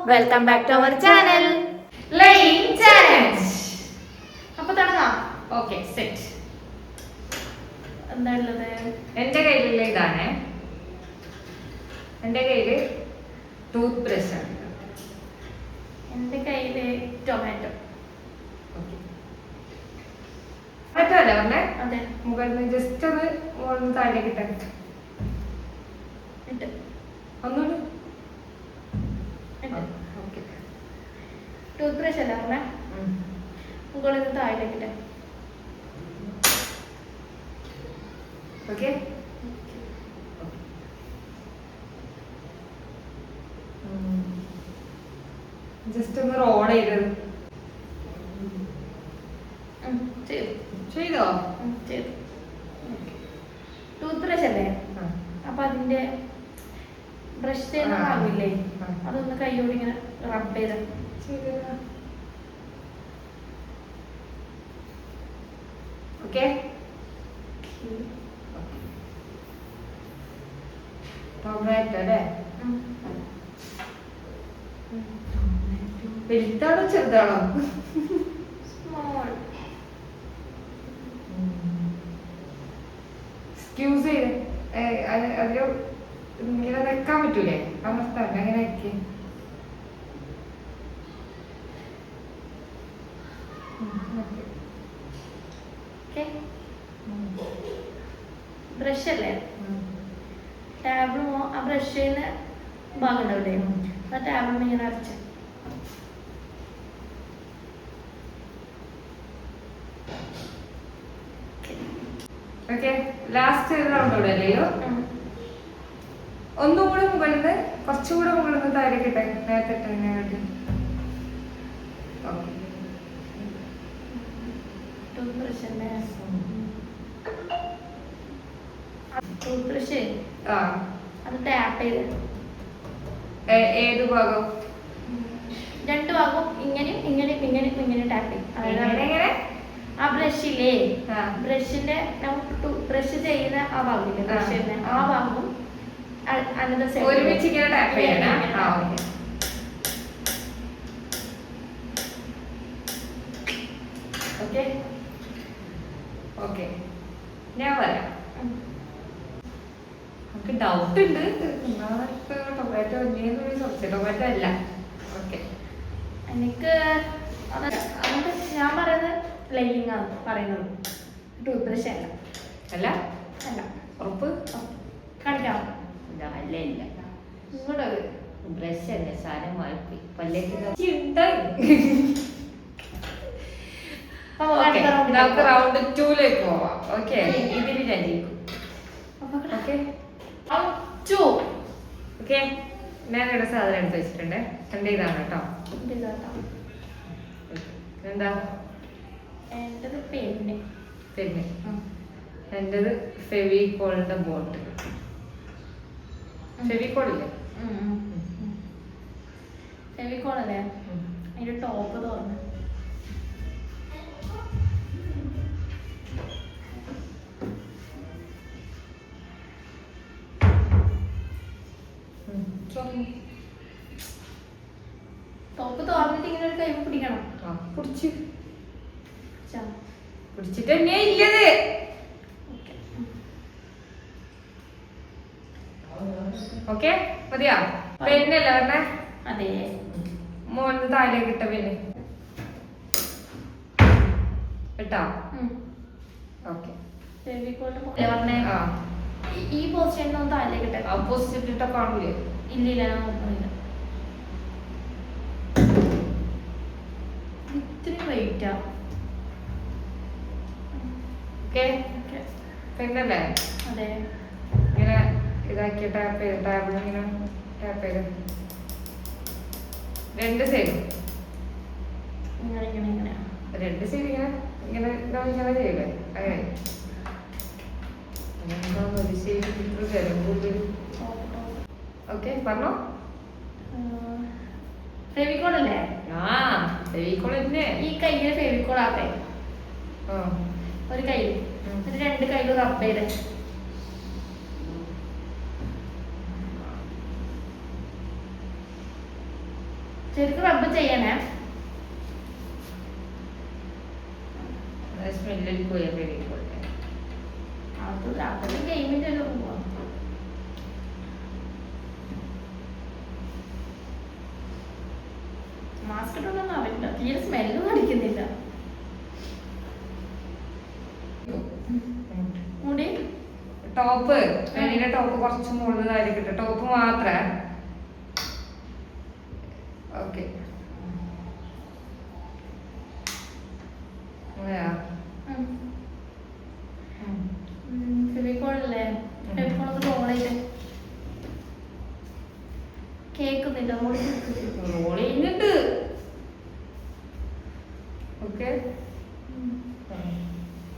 Welcome back to our channel line challenge. അപ്പൊ തുടങ്ങാം. Okay set. എന്താ ഉള്ളത്? എന്റെ കയ്യിലുള്ള ഇതാണ്. എന്റെ കയ്യില് ടൂത്ത് ബ്രഷ് ആണ്. എന്റെ കയ്യില് ടൊമാറ്റോ. ടൊമാറ്റോ അല്ലേ പറഞ്ഞേ? അതെ. മുകളിൽ ജസ്റ്റ് ഒന്ന് മുകളിൽ താഴേക്ക് ഇട്ടേ. ഒന്നുകൂടി. ടൂത്ത് ബ്രഷ് അല്ല പറഞ്ഞേ? മുകളിൽ നിന്ന് താഴേക്കിട്ടെ. ഓക്കെ. ജസ്റ്റ് ഒന്ന് റോൾ ചെയ്തത് ചെയ്തോ? ചെയ്തു. ടൂത്ത് ബ്രഷ് അല്ലേ? അപ്പൊ അതിന്റെ ബ്രഷ് ചെയ്യുന്ന ഭാഗമില്ലേ, അതൊന്ന് കൈയോട് ഇങ്ങനെ റബ്ബ് ചെയ്ത. ഓക്കെ. ടൊമാറ്റോ അല്ലേ? വലുതാണോ ചെറുതാണോ? സ്മോൾ. എക്സ്ക്യൂസ് ചെയ്ത് അതില് ഇങ്ങനെ വെക്കാൻ പറ്റൂലേ? അമർത്താൻ അങ്ങനെ വെക്കേ. ബ്രഷ് അല്ലേ? ടാബിൾ ആ ബ്രഷിന് ഭാഗം ഉണ്ടാവില്ലേ, ആ ടാബിൾ ഇങ്ങനെ അരച്ച. ഓക്കെ. ലാസ്റ്റ് റൗണ്ട് ഇവിടെ അല്ലയോ? ഒന്നും കൂടെ മുകളിൽ നിന്ന് കുറച്ചുകൂടെ മുകളിൽ നിന്ന് താഴേക്ക് ഇട്ടേ. നേരത്തെ ഇട്ടതിനെക്കാട്ടി. ടൂത്ത് ബ്രഷ് അല്ലേ? ടൂത്ത് ബ്രഷ് അത് ടാപ്പ് ചെയ്ത്. ഏത് ഭാഗം? രണ്ടു ഭാഗവും ഇങ്ങനെയും ഇങ്ങനെയും ഇങ്ങനെയും ഇങ്ങനെ ടാപ്പ് ചെയ്യും. ആ ബ്രഷില്ലേ, ബ്രഷിന്റെ ബ്രഷ് ചെയ്യുന്ന ആ ഭാഗമില്ലേ, ബ്രഷിന്റെ ആ ഭാഗവും ഒരുമിച്ച് ഇങ്ങനെ ടാപ്പ് ചെയ്യണം. ഓക്കെ. ഓക്കെ, ഞാൻ പറയാം. നമുക്ക് ഡൗട്ട് ഉണ്ട്. ടൊമാറ്റോ ടൊമാറ്റോ അല്ല. ഓക്കെ. എനിക്ക് അതുകൊണ്ട് ഞാൻ പറയുന്നത് ലൈനിങ് ആണ് പറയുന്നത്, ടൂത്ത് ബ്രഷ് അല്ല. അല്ല അല്ല. ഉറപ്പ്? കാണിക്കാമോ? അല്ല ഇല്ല. ഇങ്ങോട്ട് ബ്രഷ് അല്ല, സാധനം മാറ്റി പല്ലേക്ക്. നമുക്ക് റൗണ്ട് 2ലേക്ക് പോവാം. ഓക്കെ. ഇതിന് ഞാൻ ജയിക്കും. ഓക്കെ. ഓക്കെ, ഞാനിവിടെ സാധനം എടുത്ത് വെച്ചിട്ടുണ്ട്. എന്റെ ഇതാണ് കേട്ടോ. എന്താ? എന്റേത് പെന്ന്. പെന്ന്. എന്റേത് ഫെവിക്കോളിന്റെ ബോട്ടിൽ. ഫെവിക്കോളില്ലേ? ഫെവിക്കോളല്ലേ? അതിന്റെ ടോപ്പ് തുറന്നു. ടോപ്പ് തുറന്നിട്ട് ഇങ്ങനെ ഒരു കൈ പിടിക്കണം. പിടിച്ചിട്ട് തന്നെ ഇല്ലത്. ഓക്കെ, മതിയാ? പെന്നല്ല പറഞ്ഞേ? അതെ. മോന് താഴേക്ക് ഇട്ട പെന്ന് ഇട്ടോ? ഓക്കെ. പറഞ്ഞേ ഈ പോസ്റ്റ് താഴേക്ക് ഇട്ടേ. പോസ്റ്റ് ഇട്ട കാണൂലേ? ഇല്ലില്ല, ഞാൻ നോക്കുന്നില്ല. ഇത്തിരി വെയിറ്റാ. പെന്നല്ലേ? അതെ. ഇങ്ങനെ ഇതാക്കിയ ടാപ്പ് ചെയ്ത് ടാബിൾ ഇങ്ങനെ ടാപ്പ് ചെയ്ത് രണ്ട് സൈഡും ഇങ്ങനെ ഇങ്ങനെ ഇങ്ങനെ രണ്ട് സൈഡ് ഇങ്ങനെ ഇങ്ങനെ ഇങ്ങനെ ചെയ്യൂലേ? അങ്ങനെ ഒരു സൈഡ്. ഓക്കെ, പറഞ്ഞോ. ഫെവിക്കോൾ അല്ലേ? ഫെവിക്കോൾ തന്നെ. ഈ കയ്യില് ഫെവിക്കോൾ ആട്ടെ. ഒരു കയ്യിൽ രണ്ട് കയ്യിലും റബ്ബ് ചെയ്തേ. ശരിക്കും റബ്ബ് ചെയ്യണേ. സ്മെല്ലടിക്കുക അതൊരു ഗെയിമിന്റെ ഒരു മാസ്ക് ഇട്ടൊന്നും ആവില്ല, തീരെ സ്മെല്ലും അടിക്കുന്നില്ല. മുടി ടോപ്പ് പെണ്ണിന്റെ ടോപ്പ് കുറച്ച് മുകളിലായിരിക്കട്ടെ, ടോപ്പ് മാത്രേ. ഓക്കെ ഫെവിക്കോളല്ലേ, ഫെവിക്കോളൊക്കെ റോൾ ചെയ്ത് കേക്കുന്നില്ല, റോൾ ചെയ്യുന്നുണ്ട്. ഓക്കെ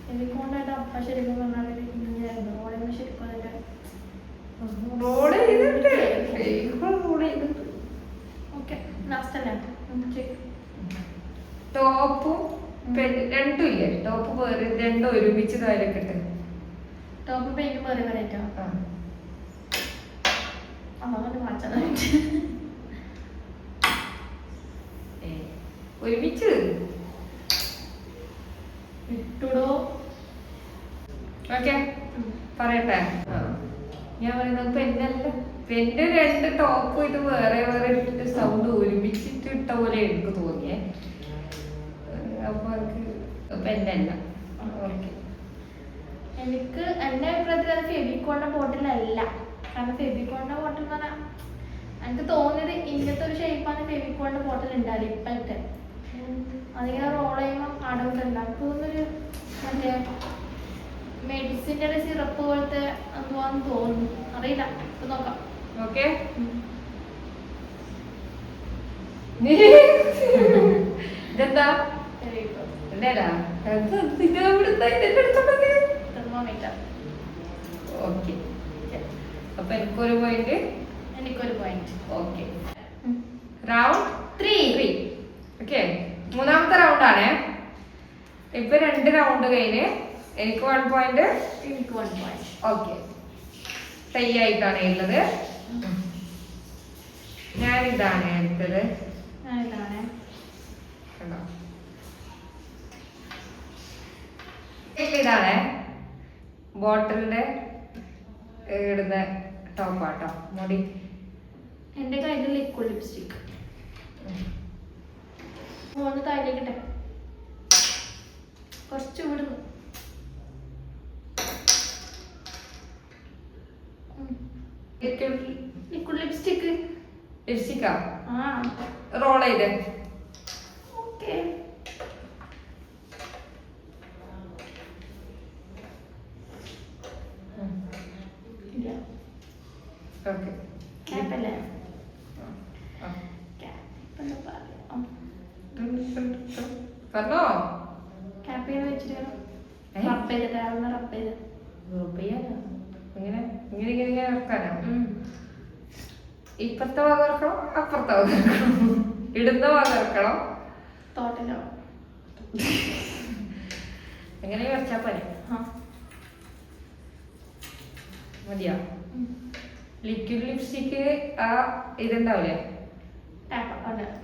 ഫെവിക്കോളായിട്ട് അപ്പ ശരിക്കും പറഞ്ഞാൽ ഇങ്ങനെയായിരുന്നു റോളിങ്. ശരിക്കും അതിന്റെ റോൾ ചെയ്തിട്ട് റോൾ ചെയ്തിട്ട് ഓക്കെ ലാസ്റ്റ് അല്ലേ. ടോപ്പും രണ്ടും ഇല്ലേ, ടോപ്പ് വേറെ രണ്ടും ഒരുമിച്ച് താരക്കെട്ട്. ടോപ്പ് പെയിന്റ് വേറെ വേറേറ്റോ അങ്ങനെ മാറ്റാൻ ഒരുമിച്ച് ഇട്ടുടോ. ഓക്കെ പറയട്ടെ. ഞാൻ പറയുന്നത് പെന്നല്ല, പെന്റെ രണ്ട് ടോപ്പ് ഇത് വേറെ വേറെ ഇട്ടിട്ട് സൗണ്ട് ഒരുമിച്ചിട്ട് ഇട്ട പോലെ എനിക്ക് തോന്നിയേ. അപ്പൊ എനിക്ക് പെന്നല്ല. ഓക്കെ എനിക്ക് എന്റെ അഭിപ്രായത്തിൽ അത് ഫെവിക്കോളിന്റെ ബോട്ടിലല്ല. കാരണം ഫെവിക്കോളിന്റെ ബോട്ടിൽ എന്ന് പറഞ്ഞാൽ എനിക്ക് തോന്നിയത് ഇങ്ങനത്തെ ഒരു ഷേപ്പാണ് ഫെവിക്കോളിന്റെ ബോട്ടിൽ ഉണ്ടാവില്ല ഇപ്പോഴത്തെ. അതിങ്ങനെ റോൾ ചെയ്യുമ്പോൾ അടവില്ല. തോന്നുന്നൊരു മറ്റേ മെഡിസിൻ്റെ സിറപ്പ് പോലത്തെ എന്തുവാന്ന് തോന്നുന്നു, അറിയില്ല. ഇപ്പൊ നോക്കാം. ഓക്കെ ഇതെന്താ തെർമോമീറ്റർ. ഓക്കെ അപ്പൊ എനിക്കൊരു പോയിന്റ്, എനിക്കൊരു പോയിന്റ്. Okay round 3. ഓക്കെ മൂന്നാമത്തെ റൗണ്ട് ആണ്. ഇപ്പൊ 2 റൗണ്ട് കഴിഞ്ഞ് എനിക്ക് 1 പോയിന്റ്, എനിക്ക് 1 പോയിന്റ്. ഓക്കെ ടൈ ആയിട്ടാണ് ഉള്ളത്. ഞാൻ ഇതാണ് എടുത്തത്. ഇതാണ് കണ്ടോ, ഇതാണ് ബോട്ടിലിന്റെ ഇടുന്ന ടോപ്പാട്ടോ. മുടി എന്റെ കയ്യിൽ ലിക്വിഡ് ലിപ്സ്റ്റിക്. ഒന്ന് താഴേക്കിട്ടെ, കുറച്ച് വിടുന്നു. ലിക്വിഡ് ലിപ്സ്റ്റിക് ലിപ്സ്റ്റിക്കാ ആ റോൾ ചെയ്ത്. ഓക്കെ ഓക്കെ ക്യാപ്പല്ലേ, പറഞ്ഞോ. ക്യാപ്പ് ചെയ്ത് വെച്ചിട്ട് റബ്ബ് ചെയ്തിട്ട് അതൊന്ന് റബ്ബ് ചെയ്ത് ഇങ്ങനെ ഇങ്ങനെ ഇങ്ങനെ ഇങ്ങനെ ഇറക്കാനോ? ഇപ്പുറത്തെ ഭാഗം ഇറക്കണം, അപ്പുറത്തെ ഭാഗം ഇറക്കണം, ഇടുന്ന ഭാഗം ഇറക്കണം, തോട്ടിലോ എങ്ങനെ വരച്ചാ പോലെ മതിയാ. ലിക്വിഡ് ലിപ്സ്റ്റിക്ക് ആ ഇതുണ്ടാവില്ലേ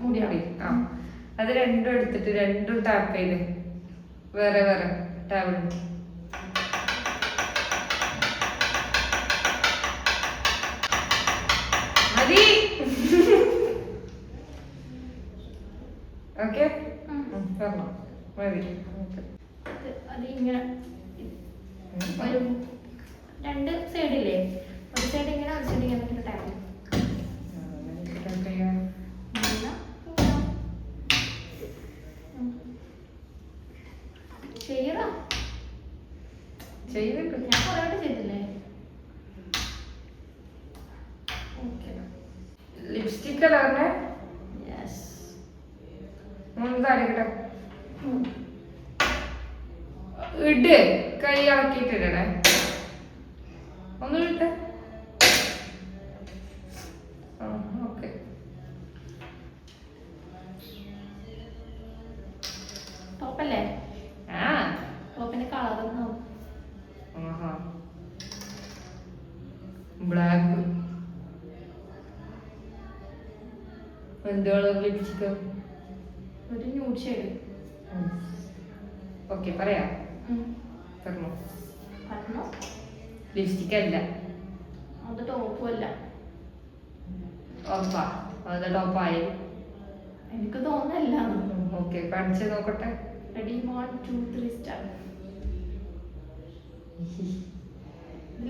മുടി, ആ അത് രണ്ടും എടുത്തിട്ട് രണ്ടും ടാപ്പ് ചെയ്ത് വേറെ വേറെ ടാബിൾ. മതി. ഓക്കെ പറഞ്ഞോ മതി. അത് ഇങ്ങനെ ഒരു 2 സൈഡില്ലേ, ഒരു സൈഡ് ഇങ്ങനെ ഒരു സൈഡ് ഇങ്ങനെ ടാപ്പ് ചെയ്യടാ. ചെയ്തിട്ട് ഞാൻ കുറേ വട്ടം ചെയ്തില്ലേ. ലിപ്സ്റ്റിക് അല്ല പറഞ്ഞേ. താടിക്കട്ടെ ഇട്, കൈ ഇളക്കിയിട്ടിടണേ. ഒന്ന് ഇട്ട്. ഓക്കെ ടോപ്പല്ലേ? ആ ടോപ്പിന്റെ കളർ ബ്ലാക്ക് എന്ത് കളർ ലിപ്സ്റ്റിക്? ഒരു ന്യൂഡ് ഷെയ്ഡ്. ഓക്കെ പറയാ പറഞ്ഞോ. പറഞ്ഞോ. ലിപ്സ്റ്റിക് അല്ല, അത് ടോപ്പും അല്ല. ഉറപ്പാ അത് ടോപ്പായി? എനിക്ക് തോന്നല്ല. ഓക്കെ കാണിച്ച് നോക്കട്ടെ. Ready 1 2 3 start.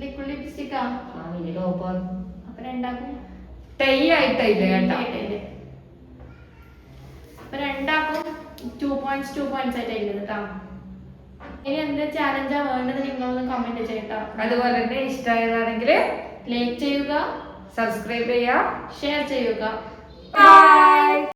ലിക്വിഡ് ലിപ്സ്റ്റിക്കാ? ആ ഇത് ടോപ്പാ. അപ്പൊ രണ്ടാക്കും ടൈ ആയിട്ടില്ല കേട്ടോ. അപ്പൊ രണ്ടാക്കും 2 points 2 points ആയിട്ടായിരുന്നു കേട്ടോ. ഇനി എന്ത് ചാലഞ്ചാ വേണ്ടത് നിങ്ങളൊന്ന് കമന്റ് ചെയ്യട്ടോ. അതുപോലെ തന്നെ ഇഷ്ടമായതാണെങ്കിൽ ലൈക്ക് ചെയ്യുക, സബ്സ്ക്രൈബ് ചെയ്യുക, ഷെയർ ചെയ്യുക. ബൈ.